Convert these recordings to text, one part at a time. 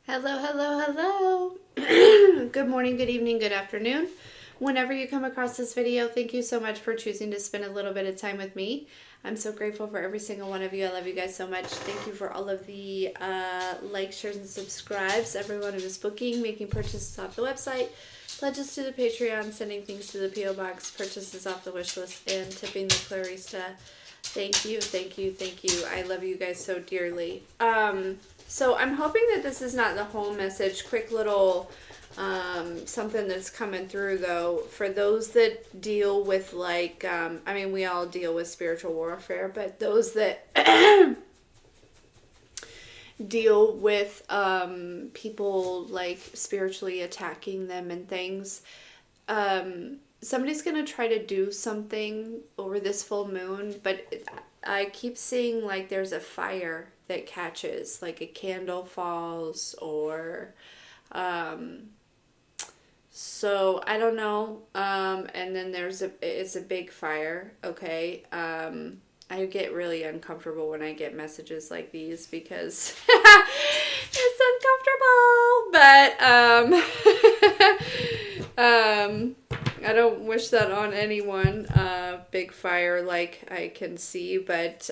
Hello, hello, hello. Good morning, good evening, good afternoon. Whenever you come across this video, thank you so much for choosing to spend a little bit of time with me. I'm so grateful for every single one of you. I love you guys so much. Thank you for all of the likes, shares, and subscribes. Everyone who is booking, making purchases off the website, pledges to the Patreon, sending things to the P.O. Box, purchases off the wish list, and tipping the Clarista. Thank you, thank you, thank you. I love you guys so dearly. So I'm hoping that this is not the whole message. Quick little something that's coming through though. For those that deal with like, I mean, we all deal with spiritual warfare, but those that deal with people like spiritually attacking them and things, somebody's going to try to do something over this full moon, but I keep seeing like there's a fire that catches, like a candle falls or so I don't know, and then it's a big fire. Okay. I get really uncomfortable when I get messages like these because it's uncomfortable, but I don't wish that on anyone. Big fire like I can see, but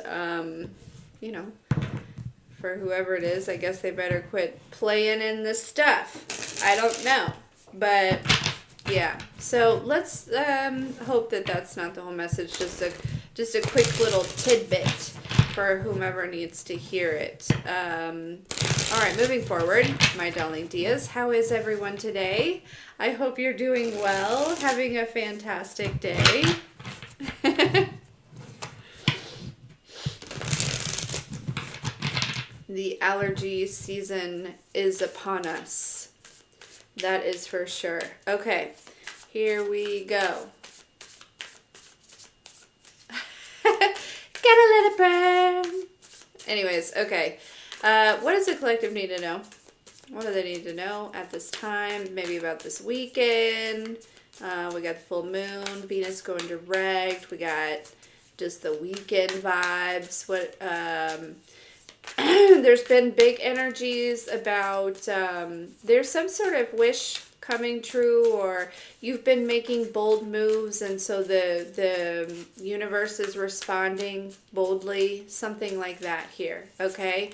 you know, for whoever it is, I guess they better quit playing in this stuff. I don't know. But yeah, so let's hope that that's not the whole message. Just a quick little tidbit for whomever needs to hear it. All right, moving forward, my darling Diaz, how is everyone today? I hope you're doing well, having a fantastic day. The allergy season is upon us. That is for sure. Okay, here we go. Get a little burn. Anyways, okay. What does the collective need to know? What do they need to know at this time? Maybe about this weekend. We got the full moon, Venus going direct. We got just the weekend vibes. What? There's been big energies about there's some sort of wish coming true, or you've been making bold moves and so the universe is responding boldly, something like that here. Okay,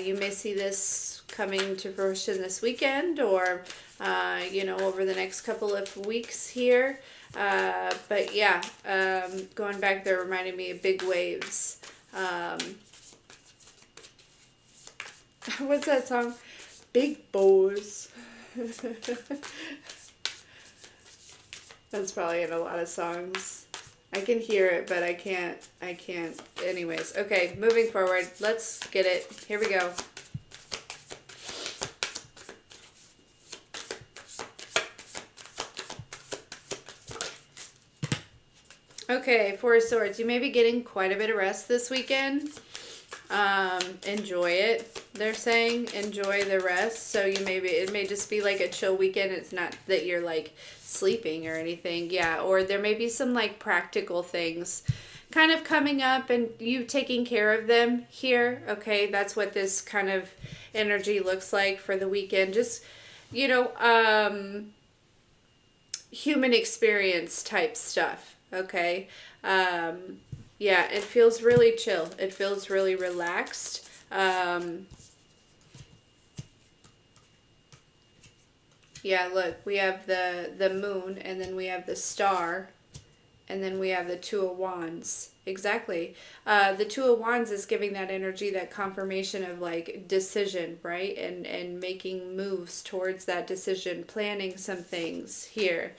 you may see this coming to fruition this weekend or you know, over the next couple of weeks here, but yeah, going back there reminded me of big waves. What's that song? Big Bows. That's probably in a lot of songs. I can hear it, but I can't. Anyways, okay, moving forward. Let's get it. Here we go. Okay, Four of Swords. You may be getting quite a bit of rest this weekend. Enjoy it. They're saying enjoy the rest. So it may just be like a chill weekend. It's not that you're like sleeping or anything. Yeah. Or there may be some like practical things kind of coming up and you taking care of them here. Okay. That's what this kind of energy looks like for the weekend. Just, you know, human experience type stuff. Okay. Yeah, it feels really chill. It feels really relaxed. Yeah, look, we have the moon, and then we have the star, and then we have the Two of Wands. Exactly. The Two of Wands is giving that energy, that confirmation of like decision, right? And making moves towards that decision, planning some things here.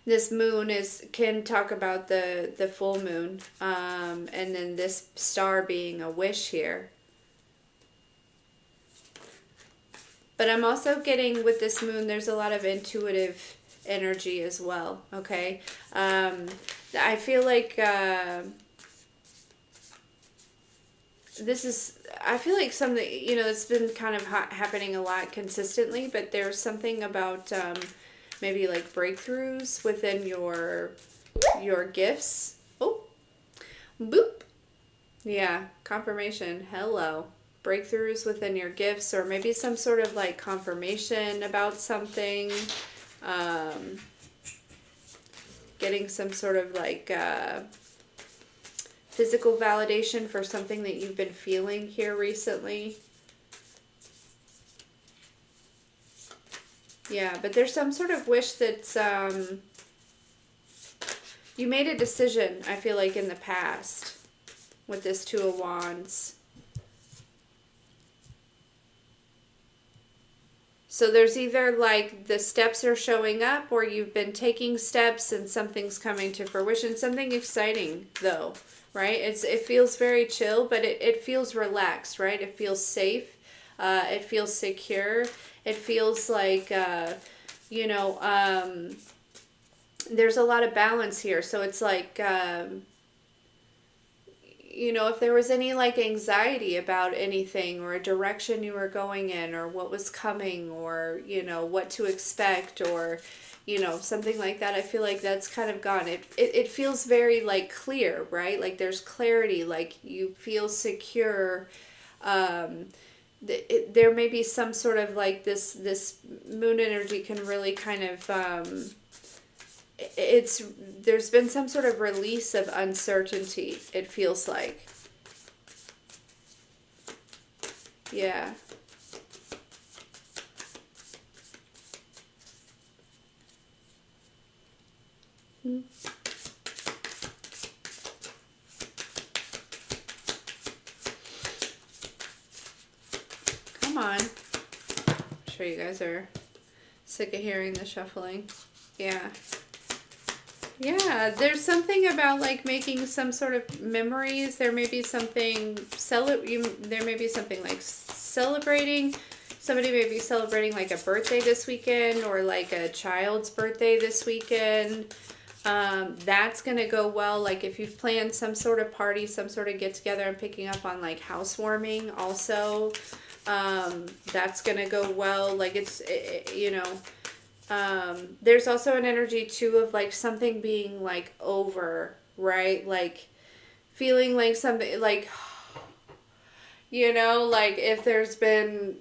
This moon can talk about the full moon, and then this star being a wish here. But I'm also getting with this moon, there's a lot of intuitive energy as well, okay? I feel like I feel like something, you know, it's been kind of happening a lot consistently, but there's something about maybe like breakthroughs within your gifts. Oh, boop. Yeah, confirmation. Hello. Breakthroughs within your gifts, or maybe some sort of like confirmation about something. Um, Getting some sort of like physical validation for something that you've been feeling here recently. Yeah, but there's some sort of wish that's you made a decision, I feel like, in the past with this Two of Wands. So there's either like the steps are showing up, or you've been taking steps and something's coming to fruition. Something exciting though, right? It feels very chill, but it feels relaxed, right? It feels safe. It feels secure. It feels like, you know, there's a lot of balance here. So it's like, you know, if there was any like anxiety about anything, or a direction you were going in, or what was coming, or, you know, what to expect, or, you know, something like that, I feel like that's kind of gone. It feels very like clear, right? Like there's clarity, like you feel secure. There may be some sort of like this moon energy can really kind of there's been some sort of release of uncertainty, it feels like. Yeah. Come on. I'm sure you guys are sick of hearing the shuffling. Yeah. Yeah, there's something about like making some sort of memories. There may be something there may be something like celebrating. Somebody may be celebrating like a birthday this weekend, or like a child's birthday this weekend. That's gonna go well. Like if you've planned some sort of party, some sort of get together. I'm picking up on like housewarming also. That's gonna go well. Like you know. There's also an energy too of like something being like over, right? Like feeling like something like, you know, like if there's been,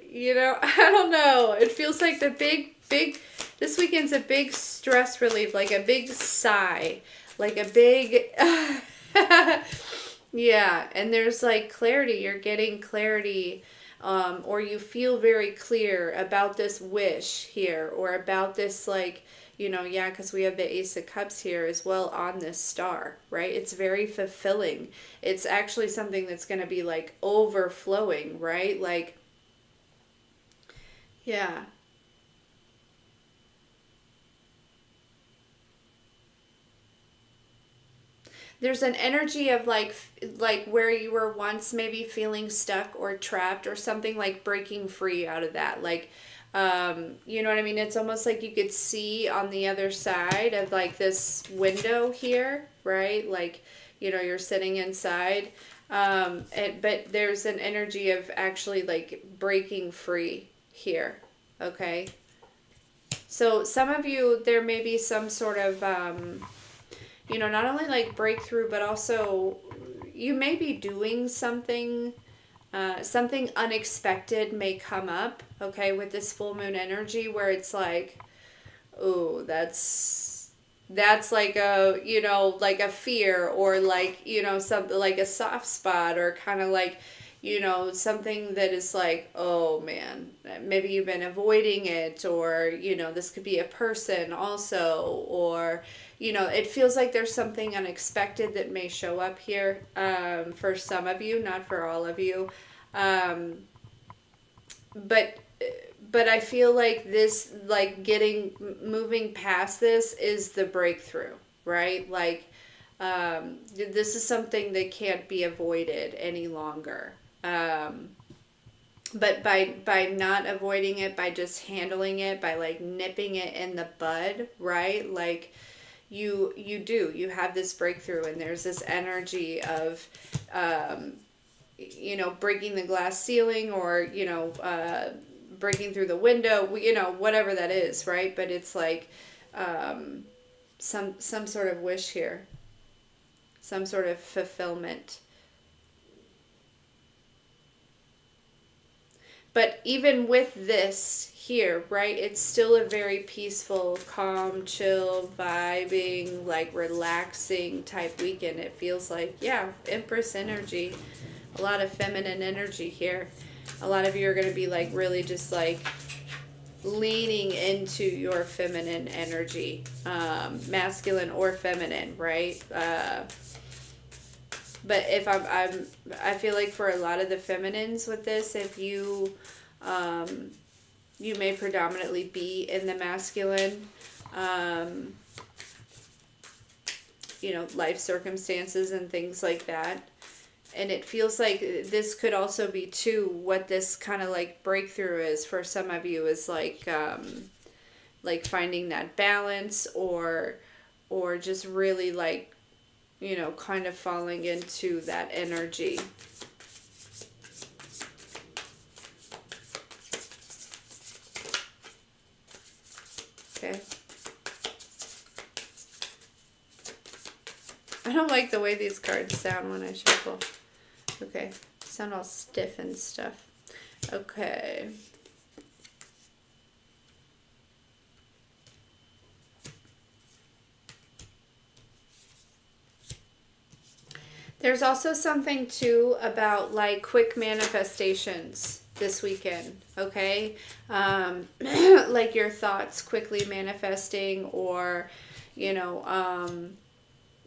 you know, I don't know. It feels like the big, this weekend's a big stress relief, like a big sigh, like a big, yeah. And there's like clarity. You're getting clarity. Or you feel very clear about this wish here, or about this, like, you know, yeah, because we have the Ace of Cups here as well on this star, right? It's very fulfilling. It's actually something that's going to be like overflowing, right? Like, yeah. There's an energy of like where you were once maybe feeling stuck or trapped, or something like breaking free out of that. Like, you know what I mean? It's almost like you could see on the other side of like this window here, right? Like, you know, you're sitting inside. But there's an energy of actually like breaking free here. Okay. So some of you, there may be some sort of, you know, not only like breakthrough, but also you may be doing something, something unexpected may come up, okay, with this full moon energy, where it's like, oh, that's like a, you know, like a fear, or like, you know, something like a soft spot, or kind of like, you know, something that is like, oh man, maybe you've been avoiding it, or, you know, this could be a person also, or, you know, it feels like there's something unexpected that may show up here, for some of you, not for all of you. Um, but I feel like this, like moving past this is the breakthrough, right? Like, this is something that can't be avoided any longer. But by not avoiding it, by just handling it, by like nipping it in the bud, right? Like you have this breakthrough, and there's this energy of, you know, breaking the glass ceiling, or, you know, breaking through the window, you know, whatever that is, right? But it's like, some sort of wish here, some sort of fulfillment. But even with this here, right, it's still a very peaceful, calm, chill, vibing, like relaxing type weekend. It feels like, yeah, Empress energy, a lot of feminine energy here. A lot of you are going to be like really just like leaning into your feminine energy, masculine or feminine, right? But if I feel like for a lot of the feminines with this, if you, you may predominantly be in the masculine, you know, life circumstances and things like that. And it feels like this could also be too what this kind of like breakthrough is for some of you is like finding that balance or just really like, you know, kind of falling into that energy. Okay. I don't like the way these cards sound when I shuffle. Okay. Sound all stiff and stuff. Okay. There's also something too about like quick manifestations this weekend, okay? Like your thoughts quickly manifesting, or, you know,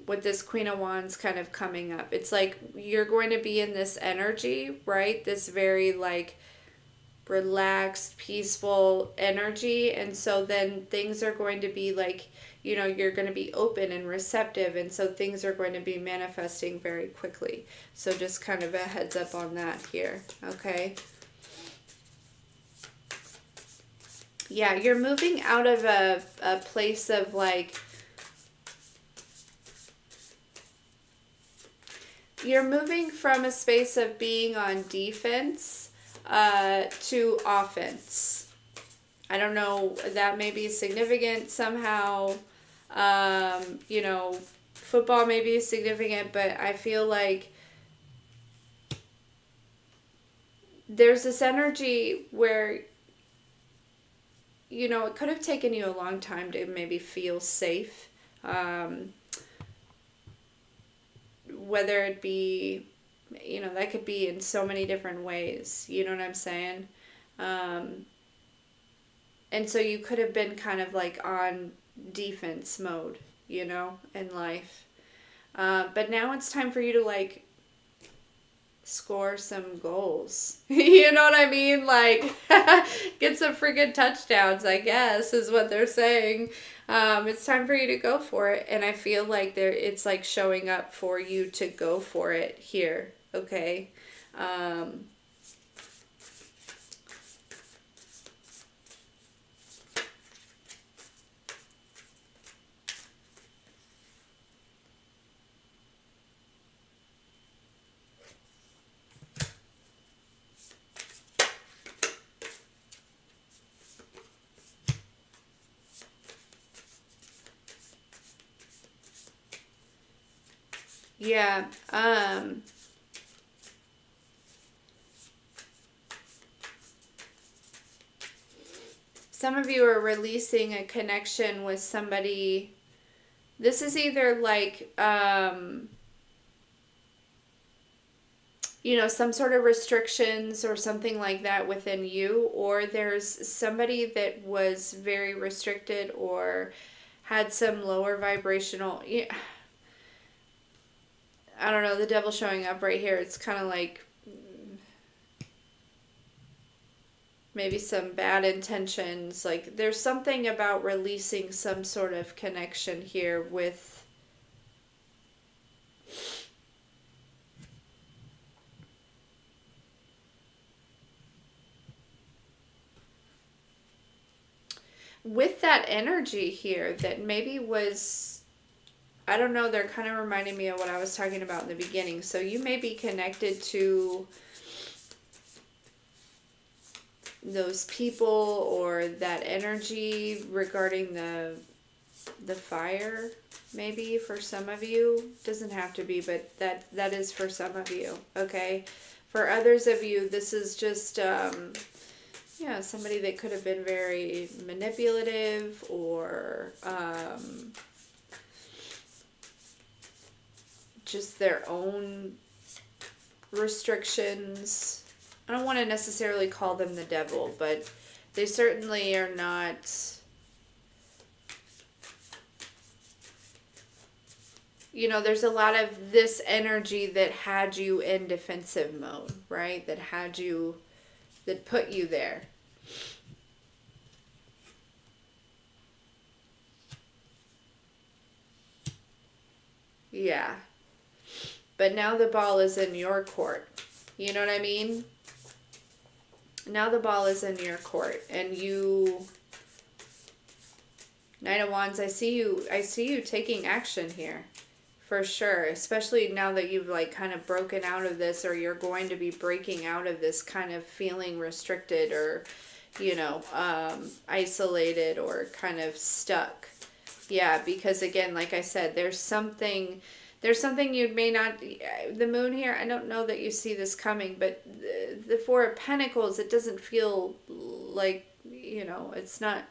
with this Queen of Wands kind of coming up. It's like you're going to be in this energy, right? This very like relaxed, peaceful energy. And so then things are going to be like, you know, you're going to be open and receptive. And so things are going to be manifesting very quickly. So just kind of a heads up on that here. Okay. Yeah, you're moving out of a place of like, you're moving from a space of being on defense to offense. I don't know, that may be significant somehow. You know, football may be significant, but I feel like there's this energy where, you know, it could have taken you a long time to maybe feel safe. Whether it be, you know, that could be in so many different ways. You know what I'm saying? And so you could have been kind of like on defense mode, you know, in life. But now it's time for you to like score some goals. You know what I mean? Like get some freaking touchdowns, I guess, is what they're saying. It's time for you to go for it. And I feel like it's like showing up for you to go for it here. Okay. Yeah. Some of you are releasing a connection with somebody. This is either like, you know, some sort of restrictions or something like that within you, or there's somebody that was very restricted or had some lower vibrational, I don't know, the devil showing up right here. It's kind of like maybe some bad intentions. Like there's something about releasing some sort of connection here with that energy here that maybe was, I don't know, they're kind of reminding me of what I was talking about in the beginning. So you may be connected to those people or that energy regarding the fire, maybe for some of you. Doesn't have to be, but that is for some of you, okay? For others of you, this is just, yeah, somebody that could have been very manipulative or just their own restrictions. I don't want to necessarily call them the devil, but they certainly are not... You know, there's a lot of this energy that had you in defensive mode, right? That had you, that put you there. Yeah. But now the ball is in your court. You know what I mean? Now the ball is in your court. And you... Knight of Wands, I see you taking action here. For sure, especially now that you've like kind of broken out of this, or you're going to be breaking out of this kind of feeling restricted or, you know, isolated or kind of stuck. Yeah, because again, like I said, there's something you may not, the moon here, I don't know that you see this coming, but the Four of Pentacles, it doesn't feel like, you know, it's not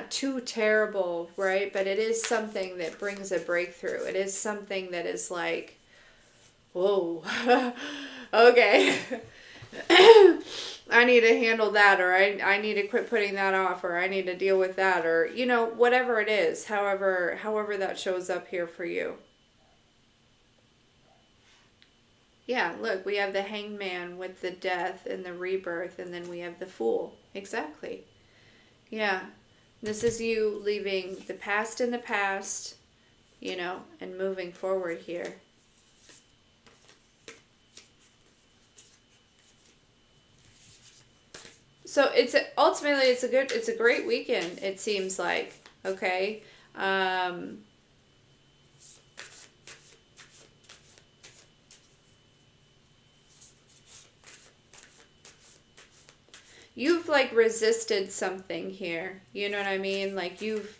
too terrible, right? But it is something that brings a breakthrough. It is something that is like, whoa, okay. I need to handle that, or I need to quit putting that off, or I need to deal with that, or, you know, whatever it is, however that shows up here for you. Yeah, look, we have the Hangman with the death and the rebirth, and then we have the Fool. Exactly. Yeah. This is you leaving the past in the past, you know, and moving forward here. So ultimately it's a great weekend, it seems like. Okay. You've like resisted something here. You know what I mean? Like you've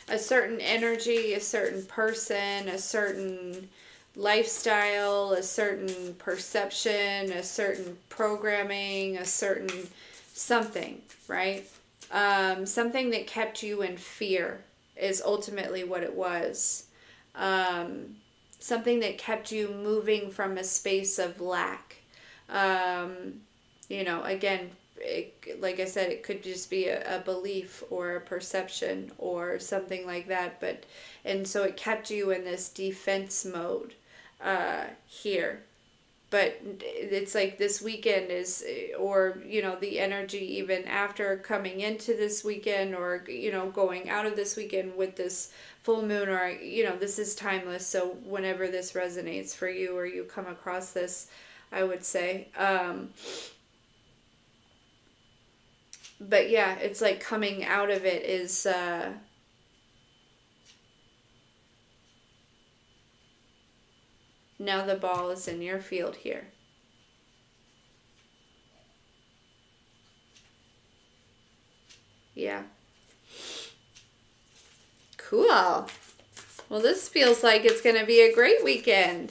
a certain energy, a certain person, a certain lifestyle, a certain perception, a certain programming, a certain something, right? Something that kept you in fear is ultimately what it was. Something that kept you moving from a space of lack. You know, again, like I said, it could just be a belief or a perception or something like that. And so it kept you in this defense mode here. But it's like this weekend is, or, you know, the energy even after coming into this weekend, or, you know, going out of this weekend with this full moon, or, you know, this is timeless. So whenever this resonates for you or you come across this, I would say. But yeah, it's like coming out of it is... Now the ball is in your field here. Yeah. Cool. Well, this feels like it's going to be a great weekend.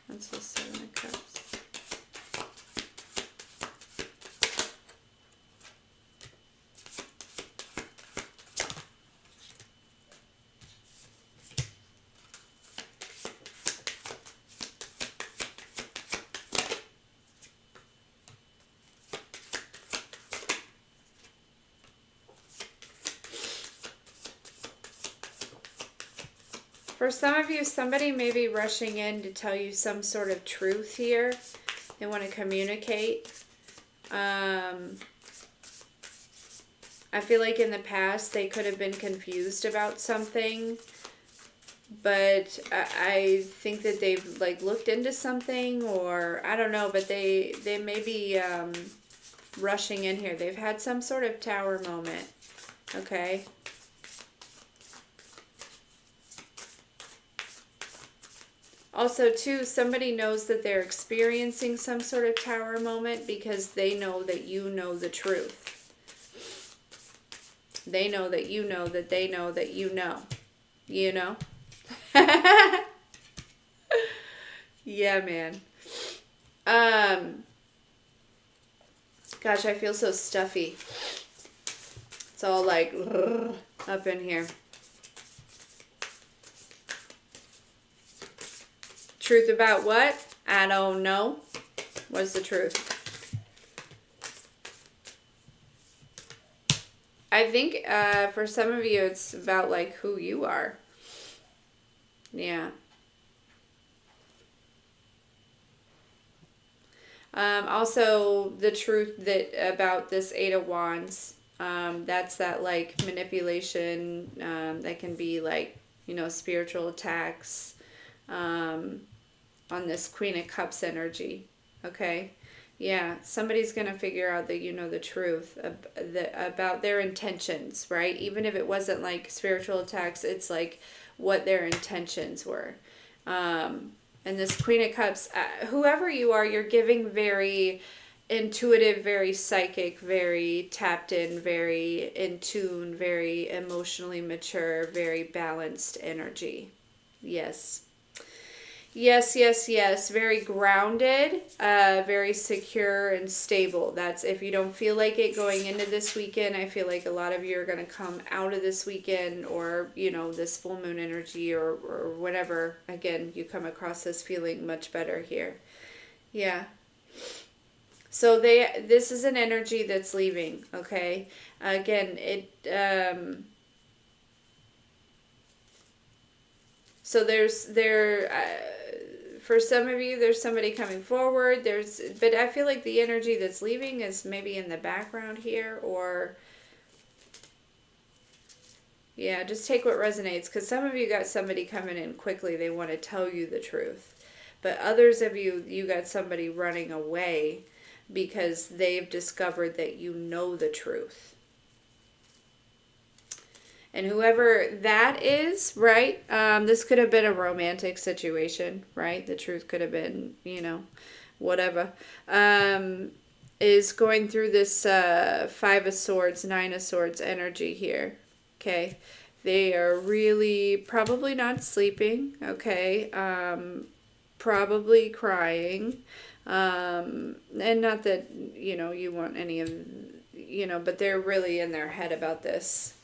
That's the Seven of Cups. For some of you, somebody may be rushing in to tell you some sort of truth here. They want to communicate. I feel like in the past they could have been confused about something. But I think that they've like looked into something, or I don't know, but they may be rushing in here. They've had some sort of tower moment. Okay. Also, too, somebody knows that they're experiencing some sort of tower moment because they know that you know the truth. They know that you know that they know that you know. You know? Yeah, man. Gosh, I feel so stuffy. It's all like up in here. Truth about what? I don't know. What's the truth? I think for some of you it's about like who you are. Yeah. Also, the truth that about this Eight of Wands, that's that like manipulation that can be like, you know, spiritual attacks on this Queen of Cups energy. Okay? Yeah, somebody's going to figure out that you know the truth about their intentions, right? Even if it wasn't like spiritual attacks, it's like what their intentions were. And this Queen of Cups, whoever you are, you're giving very intuitive, very psychic, very tapped in, very in tune, very emotionally mature, very balanced energy. Yes. Yes, yes, yes. Very grounded, very secure and stable. That's if you don't feel like it going into this weekend. I feel like a lot of you are going to come out of this weekend or, you know, this full moon energy or whatever. Again, you come across this feeling much better here. Yeah. So this is an energy that's leaving, okay? Again, so for some of you, there's somebody coming forward. But I feel like the energy that's leaving is maybe in the background here, or yeah, just take what resonates. Because some of you got somebody coming in quickly. They want to tell you the truth, but others of you got somebody running away because they've discovered that you know the truth. And whoever that is, right? This could have been a romantic situation, right? The truth could have been, you know, whatever. Is going through this Five of Swords, Nine of Swords energy here. Okay. They are really probably not sleeping. Okay. Probably crying. And not that, you know, you want any of, you know, but they're really in their head about this.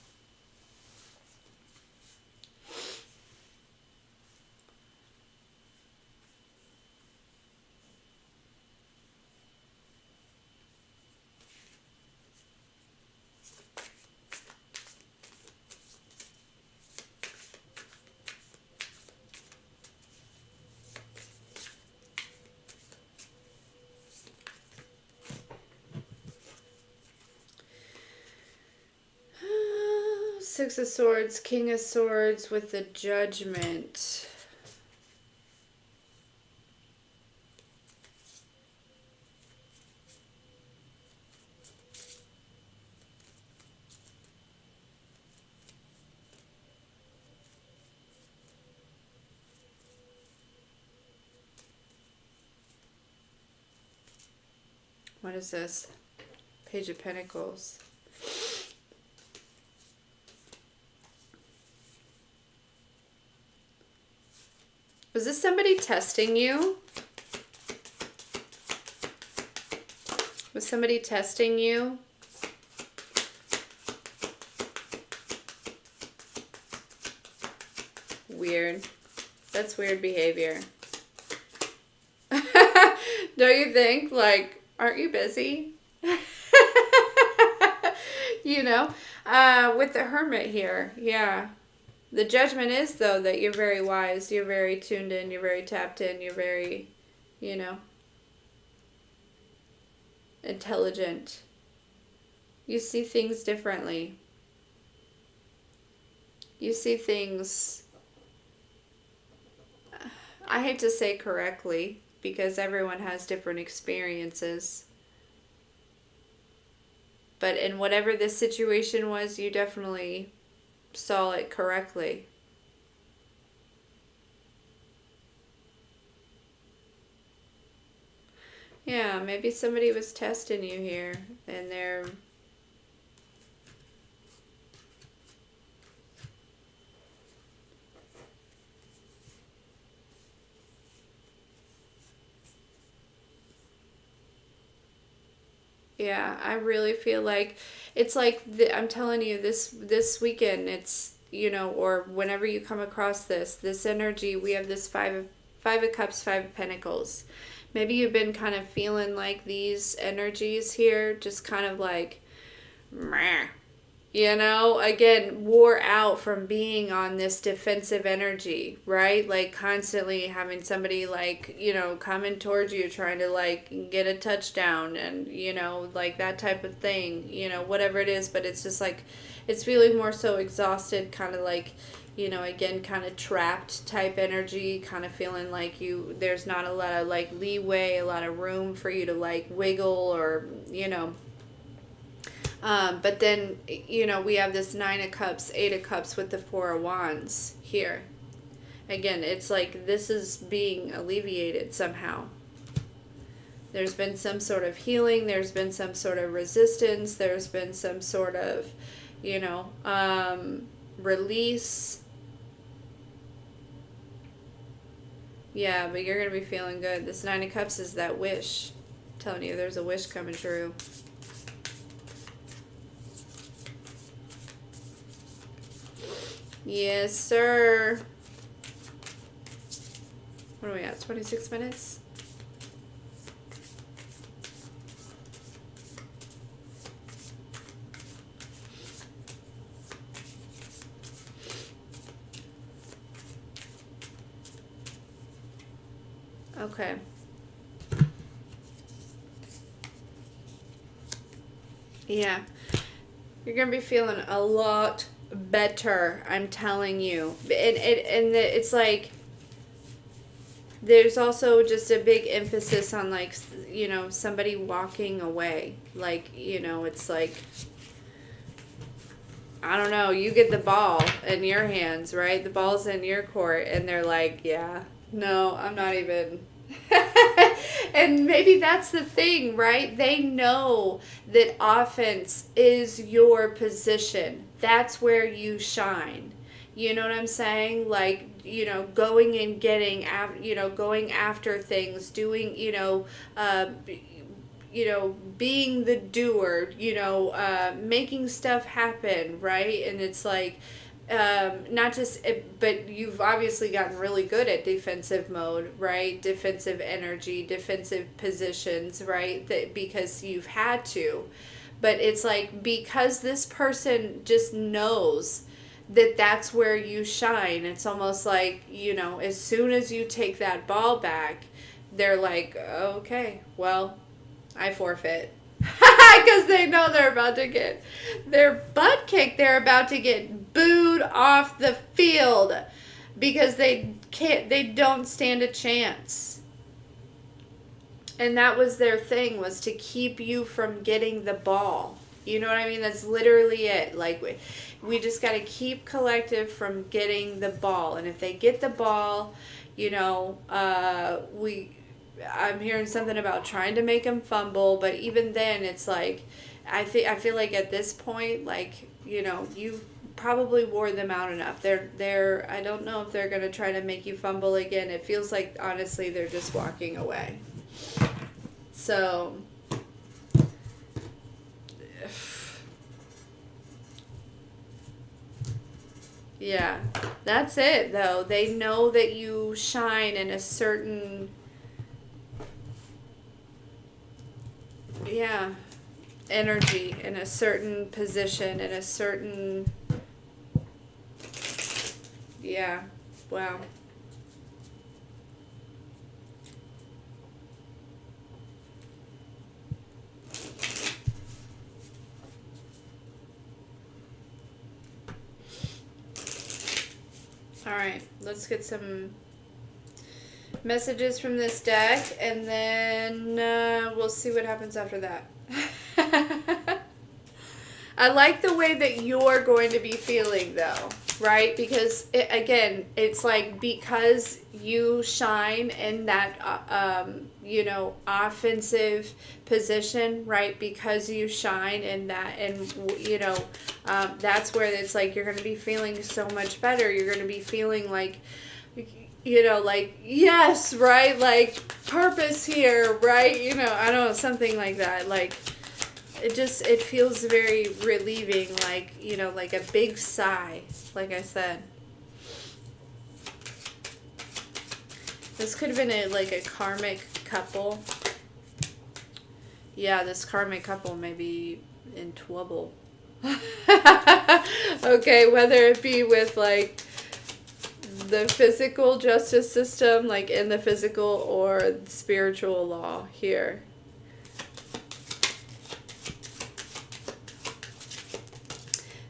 Six of Swords, King of Swords with the Judgment. What is this? Page of Pentacles. Was this somebody testing you? Was somebody testing you? Weird. That's weird behavior. Don't you think? Like, aren't you busy? You know? With the Hermit here. Yeah. The Judgment is, though, that you're very wise. You're very tuned in. You're very tapped in. You're very, you know, intelligent. You see things differently. You see things, I hate to say correctly, because everyone has different experiences. But in whatever this situation was, you definitely saw it correctly. Yeah, maybe somebody was testing you here, and yeah, I really feel like it's like I'm telling you, this weekend, it's, you know, or whenever you come across this energy, we have this five of cups, 5 of pentacles. Maybe you've been kind of feeling like these energies here, just kind of like, meh. You know, again, wore out from being on this defensive energy, right? Like constantly having somebody like, you know, coming towards you trying to like get a touchdown and, you know, like that type of thing, you know, whatever it is. But it's just like, it's feeling more so exhausted, kind of like, you know, again, kind of trapped type energy, kind of feeling like there's not a lot of like leeway, a lot of room for you to like wiggle or, you know. But then, you know, we have this 9 of Cups, 8 of Cups with the 4 of Wands here. Again, it's like this is being alleviated somehow. There's been some sort of healing. There's been some sort of resistance. There's been some sort of, you know, release. Yeah, but you're going to be feeling good. This 9 of Cups is that wish. I'm telling you, there's a wish coming true. Yes, sir. What are we at? 26 minutes? Okay. Yeah. You're going to be feeling a lot better, I'm telling you. And it's like there's also just a big emphasis on like, you know, somebody walking away. Like, you know, it's like, I don't know, you get the ball in your hands, right? The ball's in your court and they're like, yeah, no, I'm not even. And maybe that's the thing, right? They know that offense is your position. That's where you shine. You know what I'm saying? Like, you know, going and getting, you know, going after things, doing, you know, being the doer, you know, making stuff happen, right? And it's like, not just, but you've obviously gotten really good at defensive mode, right? Defensive energy, defensive positions, right? That because you've had to. But it's like, because this person just knows that that's where you shine, it's almost like, you know, as soon as you take that ball back, they're like, okay, well, I forfeit. Because they know they're about to get their butt kicked. They're about to get booed off the field because they don't stand a chance. And that was their thing, was to keep you from getting the ball. You know what I mean? That's literally it. Like, we just got to keep collective from getting the ball. And if they get the ball, you know, I'm hearing something about trying to make them fumble, but even then, it's like, I feel like at this point, like, you know, you probably wore them out enough. I don't know if they're gonna try to make you fumble again. It feels like, honestly, they're just walking away. So, yeah, that's it though. They know that you shine in a certain, yeah, energy, in a certain position, in a certain, yeah, wow. All right, let's get some messages from this deck, and then we'll see what happens after that. I like the way that you're going to be feeling, though. right? Because again, it's like, because you shine in that you know, offensive position, right? Because you shine in that, and you know, that's where it's like you're going to be feeling so much better. You're going to be feeling like, you know, like, yes, right, like purpose here, right? You know, I don't know, something like that. Like, it feels very relieving, like, you know, like a big sigh, like I said. This could have been like a karmic couple. Yeah, this karmic couple may be in trouble. Okay, whether it be with like the physical justice system, like in the physical, or spiritual law here.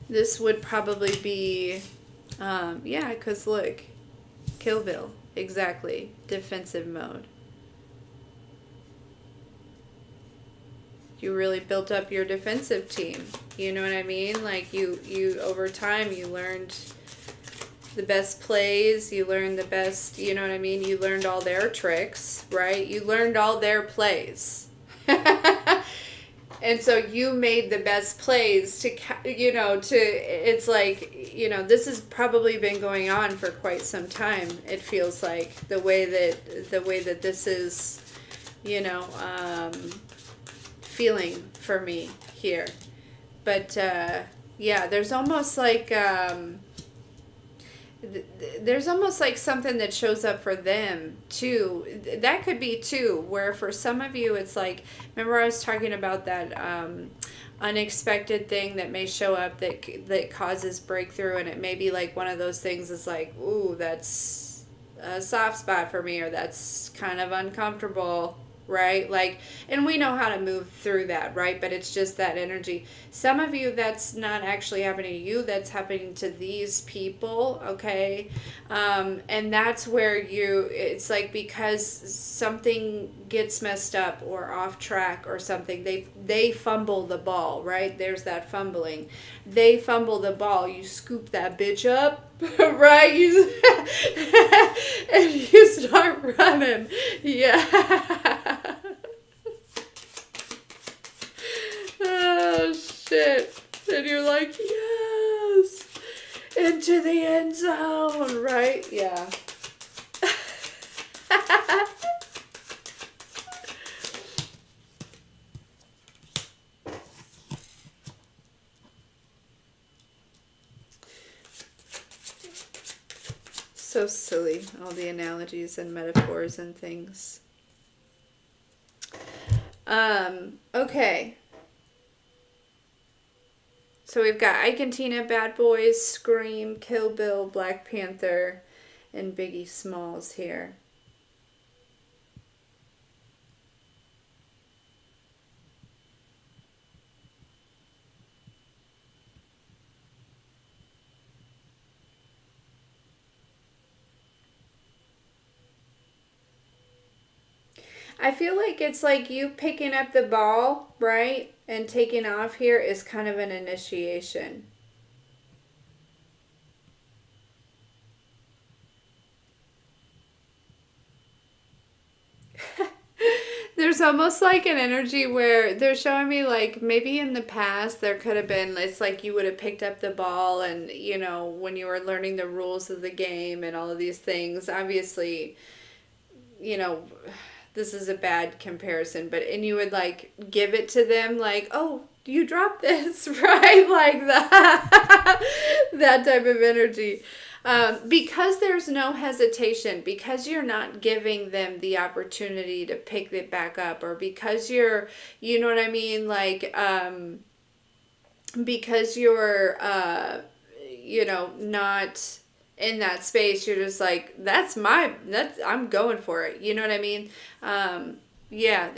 This would probably be, yeah, because look, Kill Bill, exactly, defensive mode. You really built up your defensive team. You know what I mean? Like, you over time, you learned the best plays, you learned the best, you know what I mean? You learned all their tricks, right? You learned all their plays. And so you made the best plays to, you know, to, it's like, you know, this has probably been going on for quite some time. It feels like the way that this is, you know, feeling for me here. But, yeah, there's almost like, something that shows up for them too. That could be too, where for some of you it's like, remember I was talking about that unexpected thing that may show up that causes breakthrough, and it may be like one of those things is like, ooh, that's a soft spot for me, or that's kind of uncomfortable, right? Like, and we know how to move through that, right? But it's just that energy. Some of you, that's not actually happening to you, that's happening to these people, okay? And that's where it's like, because something gets messed up or off track or something, they fumble the ball, right? There's that fumbling. They fumble the ball, you scoop that bitch up, right? And you start running. Yeah. Oh, shit. And you're like, yes, into the end zone, right? Yeah. So silly, all the analogies and metaphors and things. Okay. So we've got Ike and Tina, Bad Boys, Scream, Kill Bill, Black Panther, and Biggie Smalls here. I feel like it's like you picking up the ball, right? And taking off here is kind of an initiation. There's almost like an energy where they're showing me like maybe in the past there could have been, it's like you would have picked up the ball and, you know, when you were learning the rules of the game and all of these things, obviously, you know, this is a bad comparison, but, and you would like give it to them like, oh, you dropped this, right? Like that, that type of energy. Because there's no hesitation, because you're not giving them the opportunity to pick it back up, or because you're, you know what I mean? Like, because you're, you know, not in that space, you're just like, I'm going for it. You know what I mean? Yeah,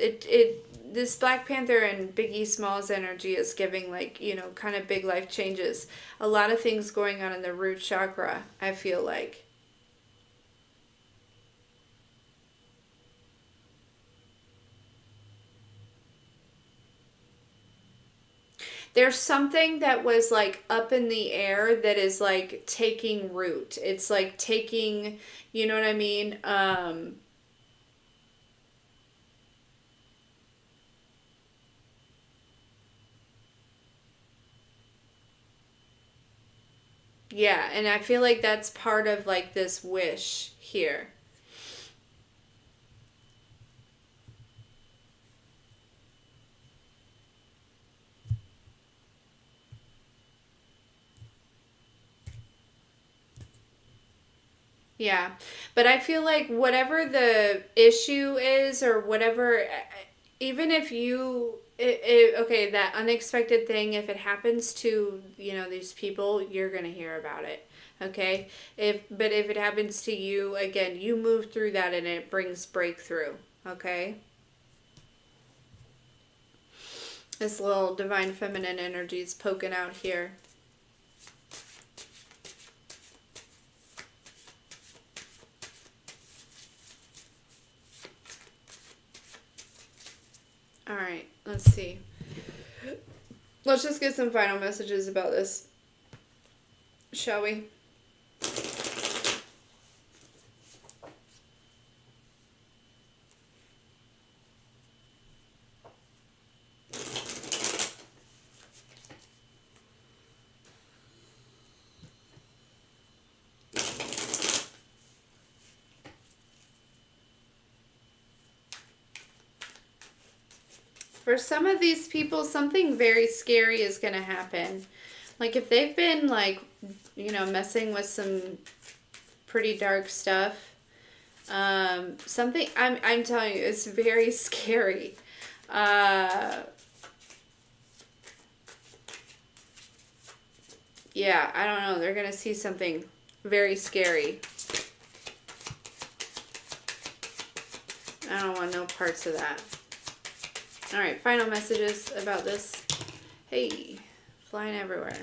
this Black Panther and Biggie Smalls energy is giving like, you know, kind of big life changes. A lot of things going on in the root chakra, I feel like. there's something that was like up in the air that is like taking root. It's like taking, you know what I mean? Yeah, and I feel like that's part of like this wish here. Yeah, but I feel like whatever the issue is or whatever, even if okay, that unexpected thing, if it happens to, you know, these people, you're going to hear about it. Okay? But if it happens to you, again, you move through that and it brings breakthrough. Okay? This little divine feminine energy is poking out here. All right, let's see. Let's just get some final messages about this, shall we? For some of these people, something very scary is going to happen. Like if they've been like, you know, messing with some pretty dark stuff, something, I'm telling you, it's very scary. Yeah, I don't know. They're going to see something very scary. I don't want no parts of that. All right, final messages about this. Hey, flying everywhere.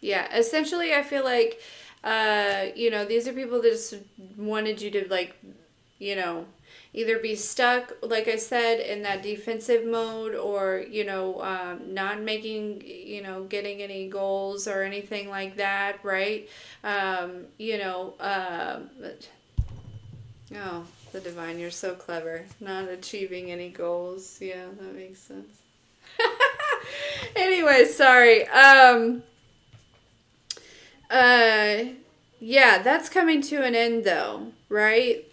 Yeah, essentially I feel like, you know, these are people that just wanted you to, like, you know, either be stuck, like I said, in that defensive mode, or, you know, not making, you know, getting any goals or anything like that, right? You know, oh, the divine, you're so clever. Not achieving any goals. Yeah, that makes sense. Anyway, sorry. Yeah, that's coming to an end though, right?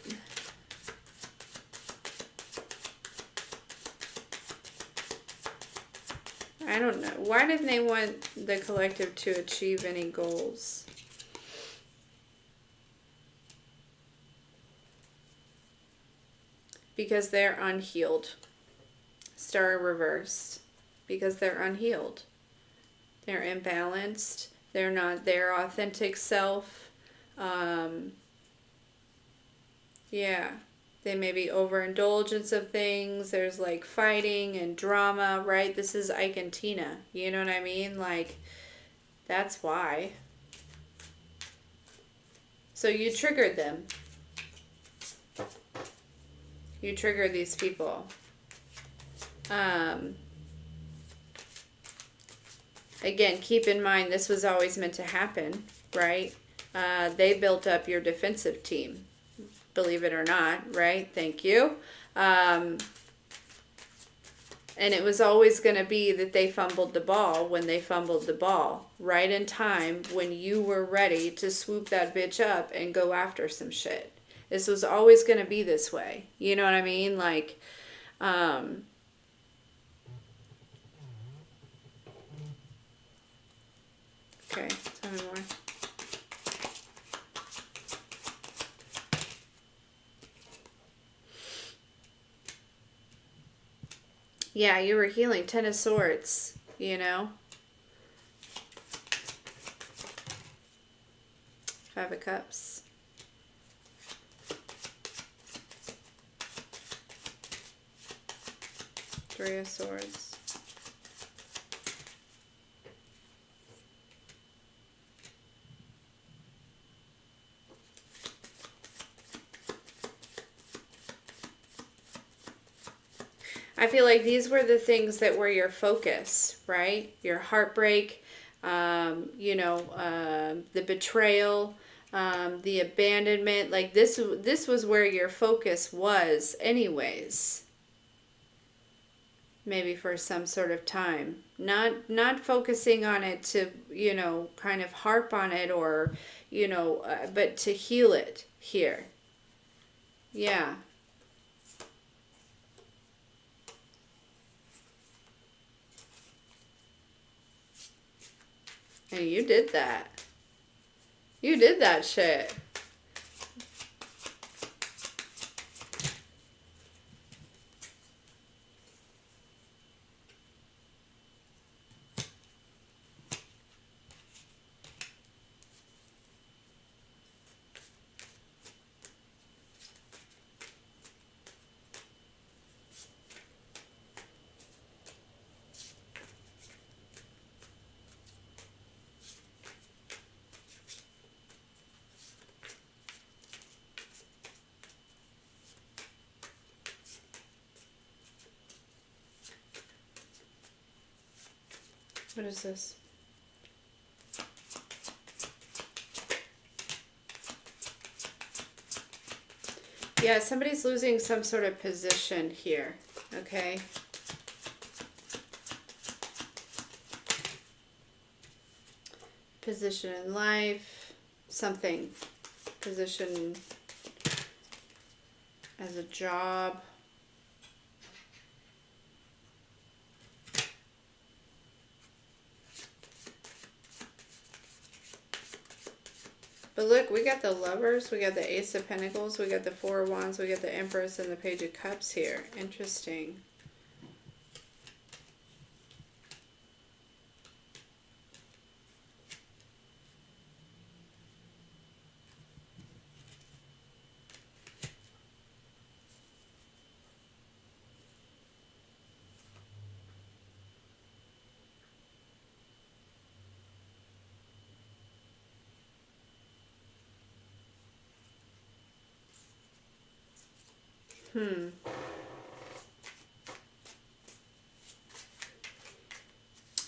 I don't know. Why didn't they want the collective to achieve any goals? Because they're unhealed. Star reversed. Because they're unhealed. They're imbalanced. They're not their authentic self. Yeah. They may be overindulgence of things. There's like fighting and drama, right? This is Ike and Tina. You know what I mean? Like, that's why. So you triggered them. You triggered these people. Again, keep in mind this was always meant to happen, right? They built up your defensive team. Believe it or not, right? Thank you. And it was always going to be that they fumbled the ball when they fumbled the ball. Right in time when you were ready to swoop that bitch up and go after some shit. This was always going to be this way. You know what I mean? Like, okay, tell me more. Yeah, you were healing. 10 of Swords, you know? 5 of Cups. Three of Swords. I feel like these were the things that were your focus, right? Your heartbreak, you know, the betrayal, the abandonment. Like this was where your focus was anyways. Maybe for some sort of time. Not focusing on it to, you know, kind of harp on it or, you know, but to heal it here. Yeah. And you did that. You did that shit. What is this? Yeah, somebody's losing some sort of position here, okay? Position in life, something. Position as a job. But look, we got the Lovers, we got the Ace of Pentacles, we got the Four of Wands, we got the Empress and the Page of Cups here. Interesting.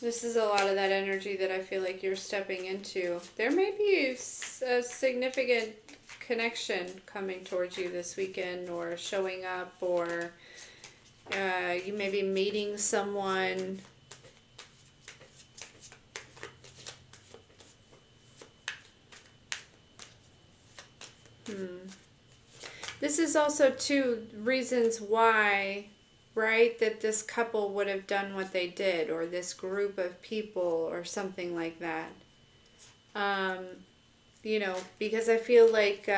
This is a lot of that energy that I feel like you're stepping into. There may be a significant connection coming towards you this weekend, or showing up, or you may be meeting someone. This is also two reasons why, right, that this couple would have done what they did, or this group of people, or something like that. You know, because I feel like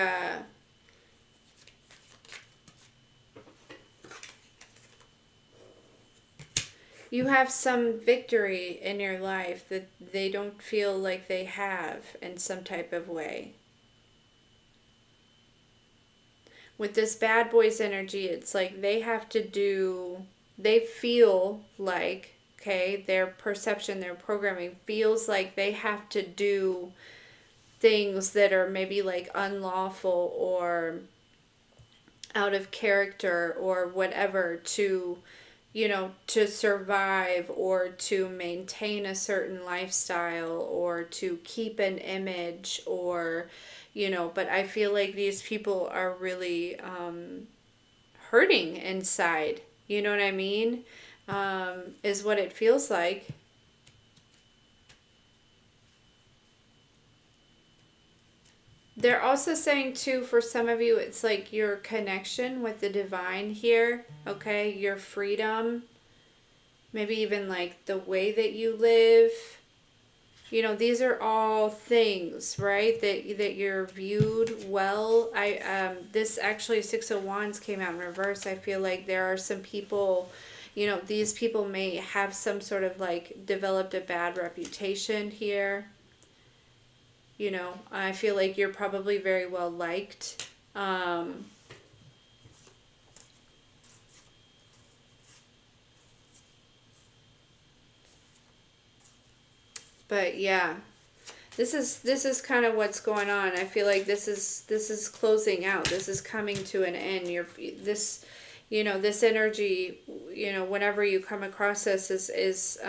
you have some victory in your life that they don't feel like they have in some type of way. With this bad boys energy, it's like they have to do, they feel like, okay, their perception, their programming feels like they have to do things that are maybe like unlawful or out of character or whatever to, you know, to survive or to maintain a certain lifestyle or to keep an image, or, you know, but I feel like these people are really hurting inside. You know what I mean? Is what it feels like. They're also saying, too, for some of you, it's like your connection with the divine here, okay? Your freedom, maybe even like the way that you live. You know, these are all things, right, that you're viewed well. This actually, Six of Wands came out in reverse. I feel like there are some people, you know, these people may have some sort of like developed a bad reputation here. You know, I feel like you're probably very well liked. But yeah, this is kind of what's going on. I feel like this is closing out. This is coming to an end. you know, this energy, you know, whenever you come across this is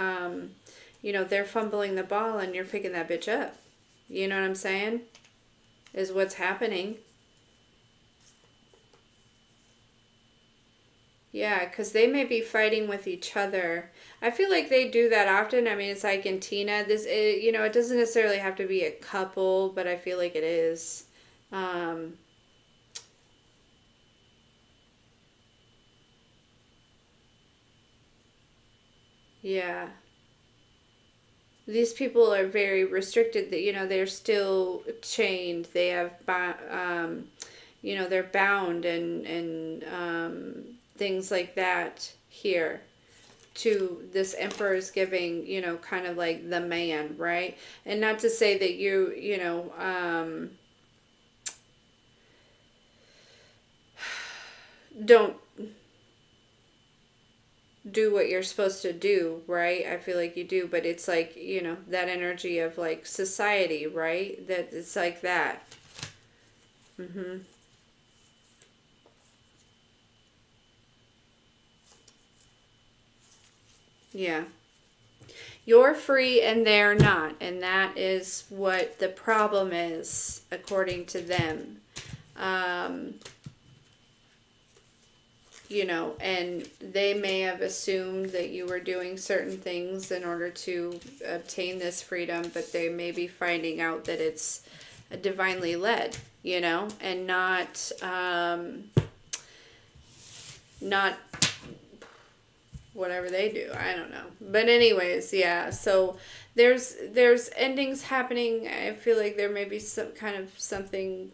you know, they're fumbling the ball and you're picking that bitch up. You know what I'm saying? Is what's happening. Yeah, because they may be fighting with each other. I feel like they do that often. I mean, it's like in Tina. You know, it doesn't necessarily have to be a couple, but I feel like it is. Um, yeah. These people are very restricted. That, you know, they're still chained. They have, you know, they're bound and things like that here to this emperor's giving, you know, kind of like the man, right? And not to say that you know, don't do what you're supposed to do, right? I feel like you do, but it's like, you know, that energy of like society, right? That it's like that. Mm-hmm. Yeah. You're free and they're not. And that is what the problem is, according to them. Um, you know, and they may have assumed that you were doing certain things in order to obtain this freedom, but they may be finding out that it's divinely led, you know, and not whatever they do. I don't know. But anyways, yeah. So there's endings happening. I feel like there may be some kind of something,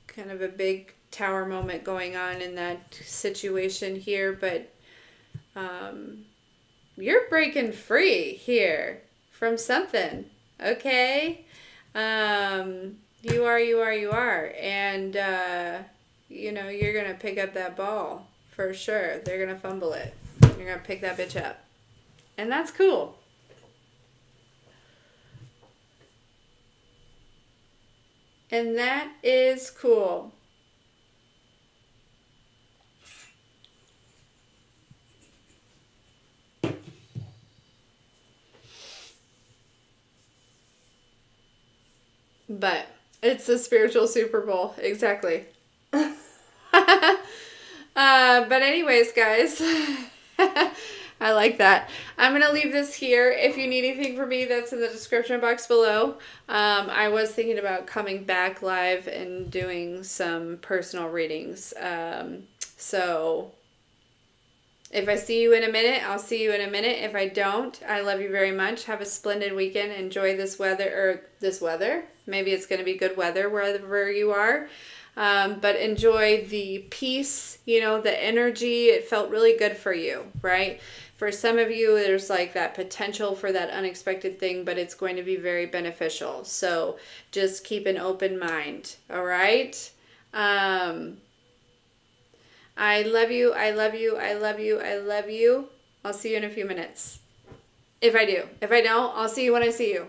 kind of a big tower moment going on in that situation here, but you're breaking free here from something. Okay? You are. And you know, you're gonna pick up that ball for sure. They're gonna fumble it. You're gonna pick that bitch up. And that's cool. And that is cool. But it's the spiritual Super Bowl. Exactly. But anyways, guys, I like that. I'm going to leave this here. If you need anything from me, that's in the description box below. I was thinking about coming back live and doing some personal readings. So if I see you in a minute, I'll see you in a minute. If I don't, I love you very much. Have a splendid weekend. Enjoy this weather. Maybe it's going to be good weather wherever you are. But enjoy the peace, you know, the energy. It felt really good for you, right? For some of you, there's like that potential for that unexpected thing, but it's going to be very beneficial. So just keep an open mind, all right? I love you. I love you. I love you. I love you. I'll see you in a few minutes. If I do. If I don't, I'll see you when I see you.